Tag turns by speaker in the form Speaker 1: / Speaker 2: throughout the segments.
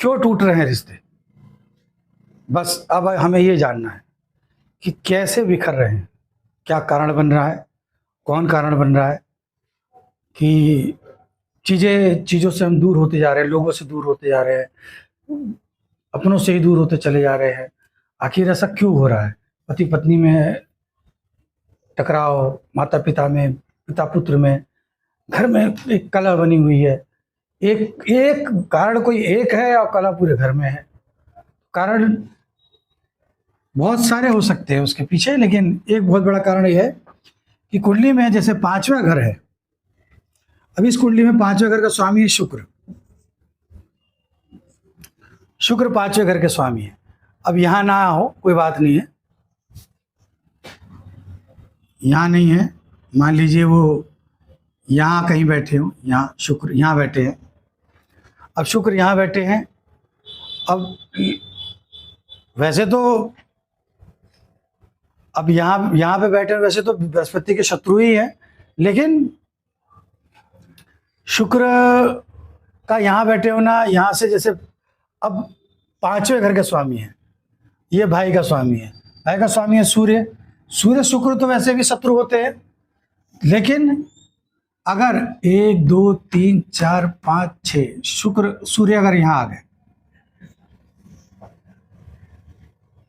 Speaker 1: क्यों टूट रहे हैं रिश्ते, बस अब हमें ये जानना है कि कैसे बिखर रहे हैं, क्या कारण बन रहा है, कौन कारण बन रहा है कि चीज़ों से हम दूर होते जा रहे हैं, लोगों से दूर होते जा रहे हैं, अपनों से ही दूर होते चले जा रहे हैं। आखिर ऐसा क्यों हो रहा है? पति पत्नी में टकराव, माता पिता में, पिता पुत्र में, घर में एक कलह बनी हुई है। एक एक कारण कोई एक है और कलह पूरे घर में है। कारण बहुत सारे हो सकते हैं उसके पीछे, लेकिन एक बहुत बड़ा कारण यह है कि कुंडली में जैसे 5वां घर है, अब इस कुंडली में 5वें घर का स्वामी है शुक्र। शुक्र 5वें घर के स्वामी है। अब यहाँ ना हो कोई बात नहीं है, यहाँ नहीं है, मान लीजिए वो यहाँ कहीं बैठे हो, यहाँ शुक्र यहाँ बैठे हैं। अब शुक्र यहाँ बैठे हैं। अब वैसे तो अब यहाँ पे बैठे हैं, वैसे तो बृहस्पति के शत्रु ही हैं, लेकिन शुक्र का यहाँ बैठे होना, यहाँ से जैसे अब 5वें घर के स्वामी है, ये भाई का स्वामी है, भाई का स्वामी है सूर्य। सूर्य शुक्र तो वैसे भी शत्रु होते हैं, लेकिन अगर 1 2 3 4 5 6 शुक्र सूर्य अगर यहाँ आ गए,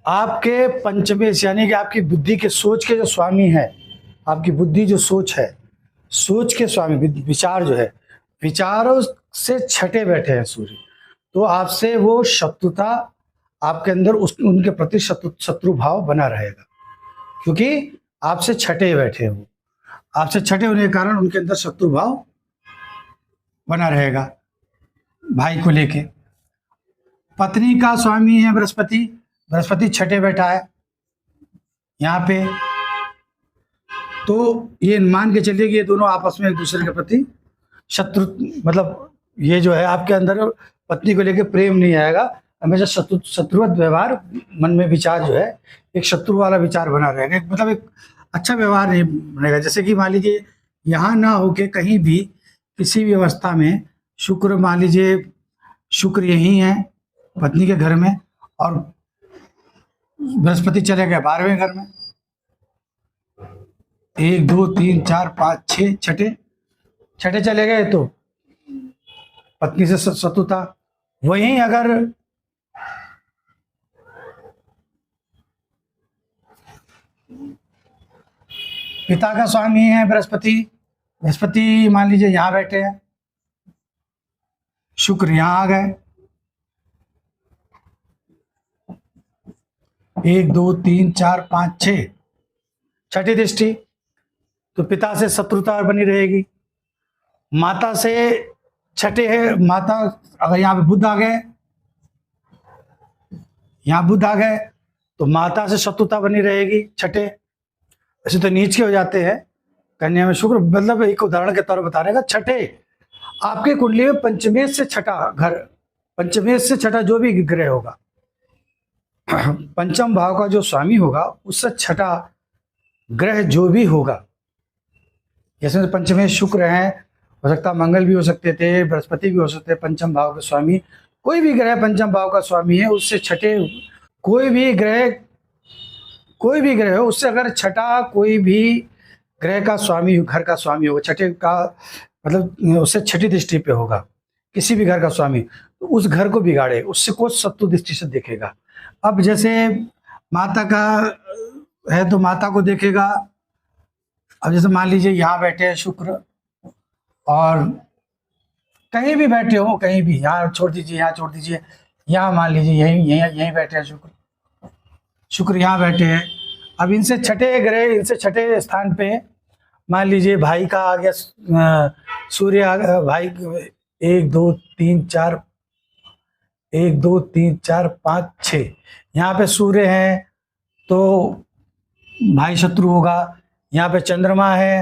Speaker 1: आपके पंचमे यानी कि आपकी बुद्धि के सोच के जो स्वामी है, आपकी बुद्धि जो सोच है, सोच के स्वामी विचार जो है, विचारों से छठे बैठे हैं सूर्य, तो आपसे वो शत्रुता, आपके अंदर उनके प्रति शत्रु भाव बना रहेगा, क्योंकि आपसे छठे बैठे हैं वो। आपसे छठे होने के कारण उनके अंदर शत्रु भाव बना रहेगा भाई को लेके। पत्नी का स्वामी है बृहस्पति, बृहस्पति छठे बैठा है यहाँ पे, तो ये मान के चलिए कि ये दोनों आपस में एक दूसरे के प्रति शत्रु, मतलब ये जो है आपके अंदर पत्नी को लेके प्रेम नहीं आएगा, हमेशा शत्रुवत व्यवहार, मन में विचार जो है एक शत्रु वाला विचार बना रहेगा, मतलब एक अच्छा व्यवहार नहीं बनेगा। जैसे कि मान लीजिए यहाँ ना होके कहीं भी किसी भी अवस्था में शुक्र, मान लीजिए शुक्र यही है पत्नी के घर में और बृहस्पति चले गए 12वें घर में, 1 2 3 4 5 6 छठे चले गए, तो पत्नी से शत्रुता। वहीं अगर पिता का स्वामी है बृहस्पति, बृहस्पति मान लीजिए यहाँ बैठे हैं, शुक्र यहाँ आ गए, 1 2 3 4 5 6 छठी दृष्टि, तो पिता से शत्रुता बनी रहेगी। माता से छठे है, माता अगर यहाँ पे बुध आ गए, यहाँ बुध आ गए, तो माता से शत्रुता बनी रहेगी छठे। ऐसे तो नीच के हो जाते हैं, कन्या में शुक्र, मतलब एक उदाहरण के तौर पर बता रहेगा। छठे आपके कुंडली में पंचमेश से छठा घर, पंचमेश से छठा जो भी ग्रह होगा, पंचम भाव का जो स्वामी होगा उससे छठा ग्रह जो भी होगा, जैसे पंचमेश शुक्र हैं, हो सकता है मंगल भी हो सकते थे, बृहस्पति भी हो सकते हैं, पंचम भाव के स्वामी कोई भी ग्रह पंचम भाव का स्वामी है, उससे छठे कोई भी ग्रह हो, उससे अगर छठा कोई भी ग्रह का स्वामी, घर का स्वामी होगा, छठे का मतलब उससे छठी दृष्टि पे होगा किसी भी घर का स्वामी, तो उस घर को बिगाड़े, उससे कोई शत्रु दृष्टि से देखेगा। अब जैसे माता का है तो माता को देखेगा। अब जैसे मान लीजिए यहाँ बैठे हैं शुक्र, और कहीं भी बैठे हो, कहीं भी, यहाँ छोड़ दीजिए, यहाँ छोड़ दीजिए, यहाँ मान लीजिए यहीं बैठे हैं शुक्र यहाँ बैठे हैं। अब इनसे छठे ग्रह, इनसे छठे स्थान पे मान लीजिए भाई का आ गया सूर्य आ गया, भाई 1 2 3 4 1 2 3 4 5 6 यहाँ पे सूर्य है तो भाई शत्रु होगा। यहाँ पे चंद्रमा है,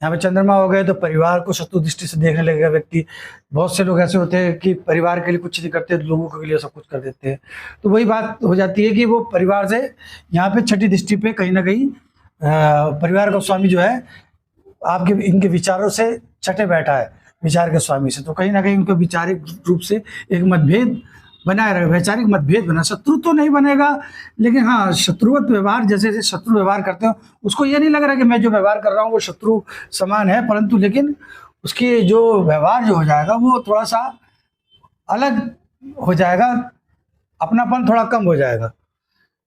Speaker 1: यहाँ पे चंद्रमा हो गए तो परिवार को शत्रु दृष्टि से देखने लगेगा व्यक्ति। बहुत से लोग ऐसे होते हैं कि परिवार के लिए कुछ नहीं करते, लोगों के लिए सब कुछ कर देते हैं। तो वही बात हो जाती है कि वो परिवार से यहाँ पे छठी दृष्टि पे कहीं ना कहीं परिवार का स्वामी जो है आपके इनके विचारों से छठे बैठा है, विचार के स्वामी से, तो कहीं ना कहीं उनको विचारिक रूप से एक मतभेद बनाए रहे, वैचारिक मतभेद बना, शत्रु तो नहीं बनेगा, लेकिन हाँ शत्रुवत व्यवहार, जैसे जैसे शत्रु व्यवहार करते हो उसको ये नहीं लग रहा कि मैं जो व्यवहार कर रहा हूँ वो शत्रु समान है, परंतु लेकिन उसकी जो व्यवहार जो हो जाएगा वो थोड़ा सा अलग हो जाएगा, अपनापन थोड़ा कम हो जाएगा।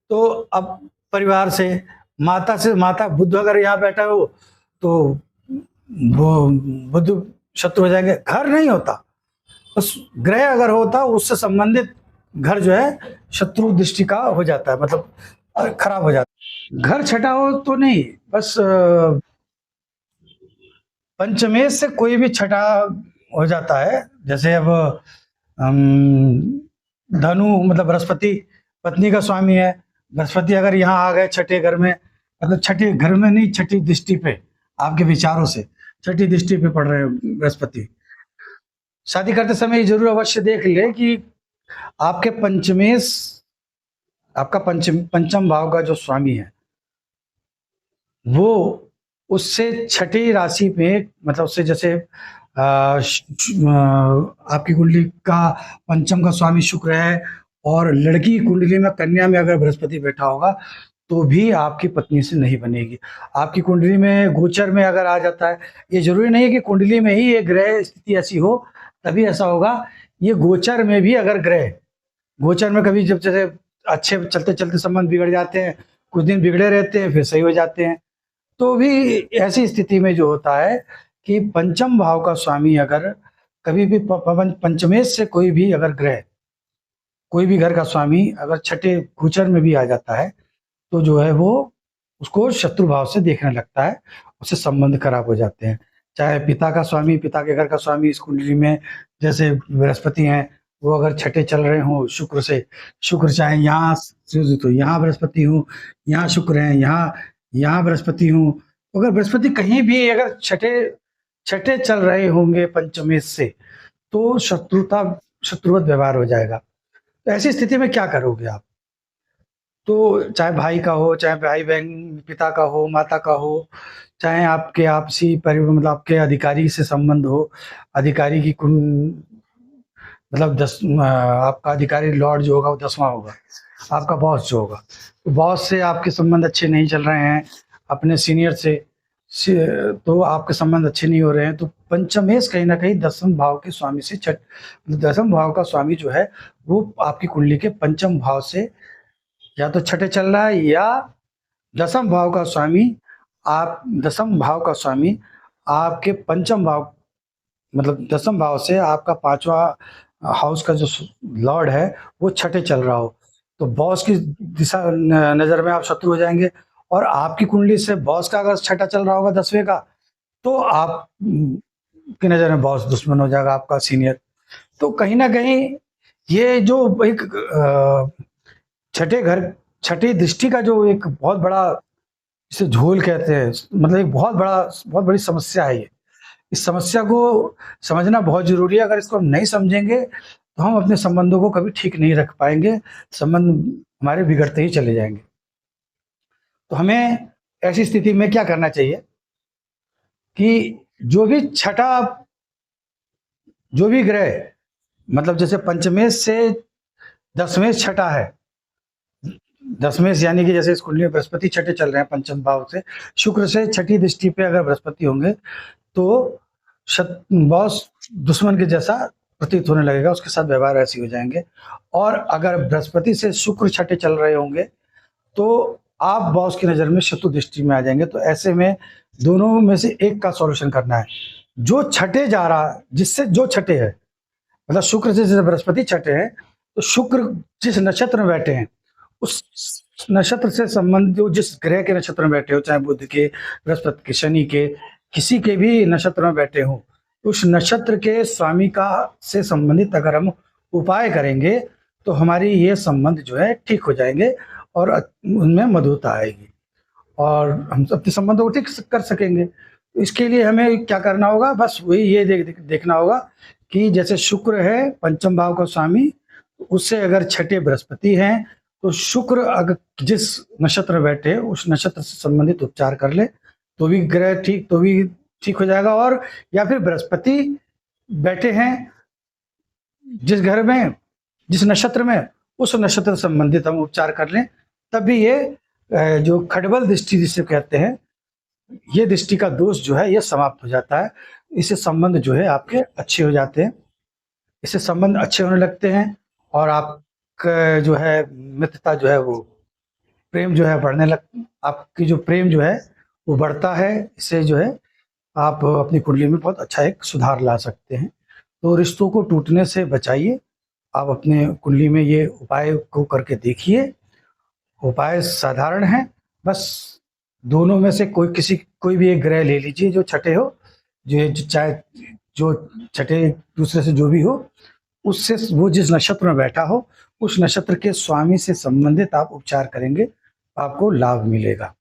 Speaker 1: तो अब परिवार से माता बुद्ध अगर यहाँ बैठा हो तो वो बुद्ध शत्रु हो जाएंगे। घर नहीं होता, उस ग्रह अगर होता उससे संबंधित घर जो है शत्रु दृष्टि का हो जाता है, मतलब खराब हो जाता है। घर छठा हो तो नहीं, बस पंचमेश से कोई भी छठा हो जाता है। जैसे अब धनु मतलब बृहस्पति पत्नी का स्वामी है, बृहस्पति अगर यहाँ आ गए छठे घर में, मतलब छठे घर में नहीं, छठी दृष्टि पे, आपके विचारों से छठी दृष्टि पे पड़ रहे हैं बृहस्पति, शादी करते समय ये जरूर अवश्य देख ले कि आपके पंचमेश, आपका पंचम भाव का जो स्वामी है वो उससे छठी राशि में, मतलब उससे जैसे आपकी कुंडली का पंचम का स्वामी शुक्र है और लड़की की कुंडली में कन्या में अगर बृहस्पति बैठा होगा तो भी आपकी पत्नी से नहीं बनेगी। आपकी कुंडली में गोचर में अगर आ जाता है, ये जरूरी नहीं है कि कुंडली में ही ये ग्रह स्थिति ऐसी हो तभी ऐसा होगा, ये गोचर में भी अगर ग्रह, गोचर में कभी जब जैसे अच्छे चलते चलते संबंध बिगड़ जाते हैं, कुछ दिन बिगड़े रहते हैं फिर सही हो जाते हैं, तो भी ऐसी स्थिति में जो होता है कि पंचम भाव का स्वामी अगर कभी भी पंचमेश से कोई भी अगर ग्रह, कोई भी घर का स्वामी अगर छठे गोचर में भी आ जाता है तो जो है वो उसको शत्रु भाव से देखने लगता है, उससे संबंध खराब हो जाते हैं। चाहे पिता का स्वामी, पिता के घर का स्वामी इस कुंडली में जैसे बृहस्पति हैं, वो अगर छठे चल रहे हो शुक्र से, शुक्र चाहे यहाँ तो यहाँ बृहस्पति हूँ, यहाँ शुक्र है, यहाँ बृहस्पति हूँ, अगर बृहस्पति कहीं भी अगर छठे छठे चल रहे होंगे पंचमेश से तो शत्रुवत व्यवहार हो जाएगा। तो ऐसी स्थिति में क्या करोगे आप? तो चाहे भाई का हो, चाहे भाई बहन, पिता का हो, माता का हो, चाहे आपके आपसी परिवार मतलब आपके अधिकारी से संबंध हो, अधिकारी की कुन मतलब आपका अधिकारी लॉर्ड जो होगा वो 10वां होगा, आपका बॉस जो होगा, तो बॉस से आपके संबंध अच्छे नहीं चल रहे हैं, अपने सीनियर तो आपके संबंध अच्छे नहीं हो रहे हैं, तो पंचमेश कहीं ना कहीं दसम भाव के स्वामी से दसम भाव का स्वामी जो है वो आपकी कुंडली के पंचम भाव से या तो छठे चल रहा है, या दसम भाव का स्वामी आपके पंचम भाव मतलब दसम भाव से आपका 5वां हाउस का जो लॉर्ड है वो छठे चल रहा हो, तो बॉस की दिशा नजर में आप शत्रु हो जाएंगे। और आपकी कुंडली से बॉस का अगर छठा चल रहा होगा 10वें का तो आप की नजर में बॉस दुश्मन हो जाएगा, आपका सीनियर। तो कहीं ना कहीं ये जो एक छठी दृष्टि का जो एक बहुत बड़ा, इसे झोल कहते हैं, मतलब एक बहुत बड़ी समस्या है ये। इस समस्या को समझना बहुत जरूरी है। अगर इसको हम नहीं समझेंगे तो हम अपने संबंधों को कभी ठीक नहीं रख पाएंगे, संबंध हमारे बिगड़ते ही चले जाएंगे। तो हमें ऐसी स्थिति में क्या करना चाहिए कि जो भी ग्रह मतलब जैसे पंचमेश से दसमेश छठा है, दसमें यानी कि जैसे इस कुंडली में बृहस्पति छठे चल रहे हैं पंचम भाव से, शुक्र से छठी दृष्टि पे अगर बृहस्पति होंगे तो बॉस दुश्मन के जैसा प्रतीत होने लगेगा, उसके साथ व्यवहार ऐसे हो जाएंगे। और अगर बृहस्पति से शुक्र छठे चल रहे होंगे तो आप बॉस की नज़र में शत्रु दृष्टि में आ जाएंगे। तो ऐसे में दोनों में से एक का सॉल्यूशन करना है। जो छठे जा रहा, जिससे जो छठे है, मतलब शुक्र से जैसे बृहस्पति छठे हैं तो शुक्र जिस नक्षत्र में बैठे हैं उस नक्षत्र से संबंधित जिस ग्रह के नक्षत्र में बैठे हो, चाहे बुध के, बृहस्पति के, शनि के, किसी के भी नक्षत्र में बैठे हो, उस नक्षत्र के स्वामी का से संबंधित अगर हम उपाय करेंगे तो हमारी ये संबंध जो है ठीक हो जाएंगे और उनमें मधुरता आएगी और हम अपने संबंधों को ठीक कर सकेंगे। तो इसके लिए हमें क्या करना होगा, बस वही ये देखना होगा कि जैसे शुक्र है पंचम भाव का स्वामी, उससे अगर छठे बृहस्पति हैं तो शुक्र अगर जिस नक्षत्र में बैठे उस नक्षत्र से संबंधित उपचार कर ले तो भी ग्रह ठीक हो जाएगा। और या फिर बृहस्पति बैठे हैं जिस घर में जिस नक्षत्र में, उस नक्षत्र से संबंधित हम उपचार कर लें, तभी ये जो खडबल दृष्टि जिसे कहते हैं, ये दृष्टि का दोष जो है ये समाप्त हो जाता है। इससे संबंध जो है आपके अच्छे हो जाते हैं, इससे संबंध अच्छे होने लगते हैं, और आपका जो है मित्रता जो है वो प्रेम जो है बढ़ने लग, आपकी जो प्रेम जो है वो बढ़ता है। इससे जो है आप अपनी कुंडली में बहुत अच्छा एक सुधार ला सकते हैं। तो रिश्तों को टूटने से बचाइए। आप अपने कुंडली में ये उपाय को करके देखिए। उपाय साधारण है, बस दोनों में से कोई भी एक ग्रह ले लीजिए जो छठे हो, चाहे जो छठे दूसरे से जो भी हो, उससे वो जिस नक्षत्र में बैठा हो उस नक्षत्र के स्वामी से संबंधित आप उपचार करेंगे, आपको लाभ मिलेगा।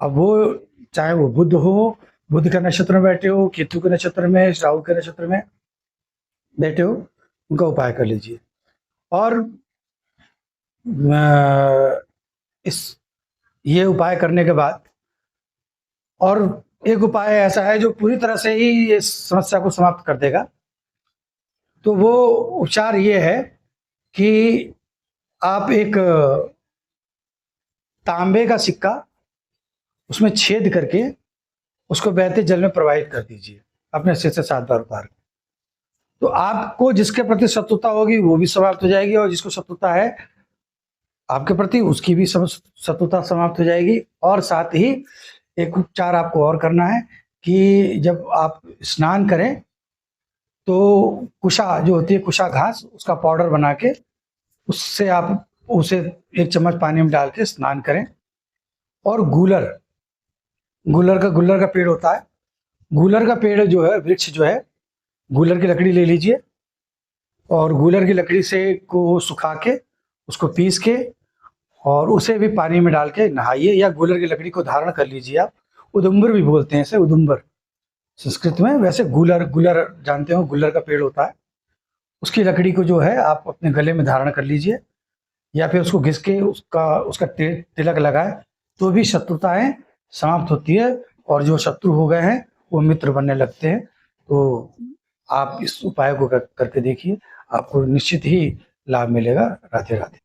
Speaker 1: अब वो चाहे वो बुध हो, बुध के नक्षत्र में बैठे हो, केतु के नक्षत्र में, राहु के नक्षत्र में बैठे हो, उनका उपाय कर लीजिए। और ये उपाय करने के बाद और एक उपाय ऐसा है जो पूरी तरह से ही इस समस्या को समाप्त कर देगा। तो वो उपचार ये है कि आप एक तांबे का सिक्का, उसमें छेद करके उसको बहते जल में प्रवाहित कर दीजिए अपने सिर से 7 बार उतार। तो आपको जिसके प्रति शत्रुता होगी वो भी समाप्त हो जाएगी, और जिसको शत्रुता है आपके प्रति उसकी भी शत्रुता समाप्त हो जाएगी। और साथ ही एक उपचार आपको और करना है कि जब आप स्नान करें तो कुशा जो होती है, कुशा घास, उसका पाउडर बना के उससे आप उसे 1 चम्मच पानी में डाल के स्नान करें। और गुलर का पेड़ होता है, गुलर का पेड़ जो है, वृक्ष जो है, गुलर की लकड़ी ले लीजिए और गुलर की लकड़ी से को सुखा के उसको पीस के और उसे भी पानी में डाल के नहाइए, या गुलर की लकड़ी को धारण कर लीजिए। आप उदुम्बर भी बोलते हैं इसे, उदुम्बर संस्कृत में। वैसे गुलर जानते हो, गुलर का पेड़ होता है, उसकी लकड़ी को जो है आप अपने गले में धारण कर लीजिए, या फिर उसको घिस के उसका तिलक लगाए, तो भी शत्रुताएं समाप्त होती है, और जो शत्रु हो गए हैं वो मित्र बनने लगते हैं। तो आप इस उपाय को करके देखिए, आपको निश्चित ही लाभ मिलेगा। राधे राधे।